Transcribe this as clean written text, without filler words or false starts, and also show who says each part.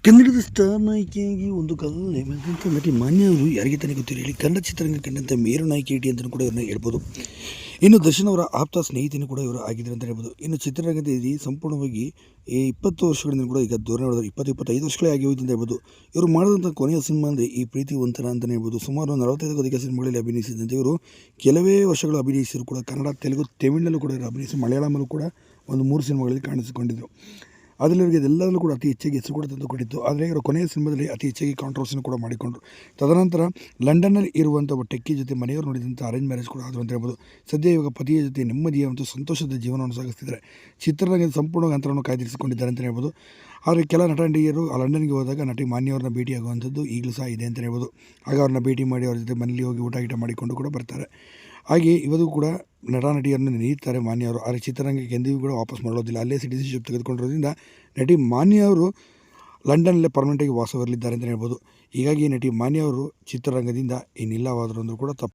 Speaker 1: ಕನ್ನಡದ ಸ್ಟಾರ್ ನಾಯಕಿಯಾಗಿ ಒಂದು ಕಾಲದಲ್ಲಿ ಮೆರೆದಂಥ ನಟಿ ಮಾನ್ಯ ಅವರು ಯಾರಿಗೆ ತಾನೇ ಗೊತ್ತಿಲ್ಲ ಹೇಳಿ. ಕನ್ನಡ ಚಿತ್ರರಂಗ ಕಂಡಂಥ ಮೇರು ನಾಯಕಿ ಇಟಿ ಅಂತಲೂ ಕೂಡ ಇವ್ರನ್ನ ಹೇಳ್ಬೋದು. ಇನ್ನು ದರ್ಶನ್ ಅವರ ಆಪ್ತ ಸ್ನೇಹಿತನೂ ಕೂಡ ಇವರು ಆಗಿದ್ದಾರೆ ಅಂತ ಹೇಳ್ಬೋದು. ಇನ್ನು ಚಿತ್ರರಂಗದಲ್ಲಿ ಸಂಪೂರ್ಣವಾಗಿ 20 ವರ್ಷಗಳಿಂದ ಕೂಡ ಈಗ ದೂರ ನಡೆದರು. 20-25 ವರ್ಷಗಳೇ ಆಗಿ ಹೋಯ್ತು ಅಂತ ಹೇಳ್ಬೋದು. ಇವರು ಮಾಡಿದಂಥ ಕೊನೆಯ ಸಿನಿಮಾ ಅಂದರೆ ಈ ಪ್ರೀತಿ ಒಂಥರ ಅಂತಲೇ ಹೇಳ್ಬೋದು. ಸುಮಾರು 45ಕ್ಕೂ ಅಧಿಕ ಸಿನಿಮಾಗಳಲ್ಲಿ ಅಭಿನಯಿಸಿದಂತೆ ಇವರು ಕೆಲವೇ ವರ್ಷಗಳು ಅಭಿನಯಿಸಿದ್ರು ಕೂಡ ಕನ್ನಡ, ತೆಲುಗು, ತಮಿಳಲ್ಲೂ ಕೂಡ ಇವರು ಅಭಿನಯಿಸಿ ಮಲಯಾಳಮಲ್ಲೂ ಕೂಡ ಒಂದು 3 ಸಿನಿಮಾಗಳಲ್ಲಿ ಕಾಣಿಸಿಕೊಂಡಿದ್ದರು. ಅದರಲ್ಲಿ ಇವರಿಗೆ ಎಲ್ಲದರಲ್ಲೂ ಕೂಡ ಅತಿ ಹೆಚ್ಚಾಗಿ ಹೆಸರು ಕೂಡ ತಂದುಕೊಂಡಿತ್ತು. ಆದರೆ ಇವರ ಕೊನೆಯ ಸಿನಿಮಾದಲ್ಲಿ ಅತಿ ಹೆಚ್ಚಾಗಿ ಕಾಂಟ್ರವರ್ಸಿನ ಕೂಡ ಮಾಡಿಕೊಂಡರು. ತದನಂತರ ಲಂಡನ್ನಲ್ಲಿ ಇರುವಂಥ ಒಬ್ಬ ಟೆಕ್ಕಿ ಜೊತೆ ಮನೆಯವರು ನೋಡಿದಂಥ ಅರೇಂಜ್ ಮ್ಯಾರೇಜ್ ಕೂಡ ಆದರು ಅಂತ ಹೇಳ್ಬೋದು. ಸದ್ಯ ಇವಾಗ ಪತಿಯ ಜೊತೆ ನೆಮ್ಮದಿಯ ಮತ್ತು ಸಂತೋಷದ ಜೀವನವನ್ನು ಸಾಗಿಸ್ತಿದ್ದಾರೆ. ಚಿತ್ರರಂಗದ ಸಂಪೂರ್ಣ ಅಂತರವನ್ನು ಕಾಯ್ದಿರಿಸಿಕೊಂಡಿದ್ದಾರೆ ಅಂತಲೇ ಹೇಳ್ಬೋದು. ಆದರೆ ಕೆಲ ನಟಿಯರು ಆ ಲಂಡನ್ಗೆ ಹೋದಾಗ ನಟಿ ಮಾನ್ಯವ್ರನ್ನ ಭೇಟಿಯಾಗುವಂಥದ್ದು ಈಗಲೂ ಸಹ ಇದೆ ಅಂತಲೇ ಹೇಳ್ಬೋದು. ಆಗ ಅವ್ರನ್ನ ಭೇಟಿ ಮಾಡಿ ಅವ್ರ ಜೊತೆ ಮನೇಲಿ ಹೋಗಿ ಊಟ ಮಾಡಿಕೊಂಡು ಕೂಡ ಬರ್ತಾರೆ. ಹಾಗೆ ಇವತ್ತು ಕೂಡ ನಟಿಯರನ್ನು ನೆನೆಯುತ್ತಾರೆ ಮಾನ್ಯವರು. ಆದರೆ ಚಿತ್ರರಂಗಕ್ಕೆ ಎಂದಿಗೂ ಕೂಡ ವಾಪಸ್ ಮಾಡೋದಿಲ್ಲ. ಅಲ್ಲೇ ಸಿಟಿಸನ್ಶಿಪ್ ತೆಗೆದುಕೊಂಡಿರೋದ್ರಿಂದ ನಟಿ ಮಾನ್ಯವರು ಲಂಡನ್ನಲ್ಲೇ ಪರ್ಮನೆಂಟಾಗಿ ವಾಸವಿರಲಿದ್ದಾರೆ ಅಂತಲೇ ಹೇಳ್ಬೋದು. ಹೀಗಾಗಿ ನಟಿ ಮಾನ್ಯವರು ಚಿತ್ರರಂಗದಿಂದ ಇನ್ನಿಲ್ಲವಾದರೂ ಕೂಡ ತಪ್ಪು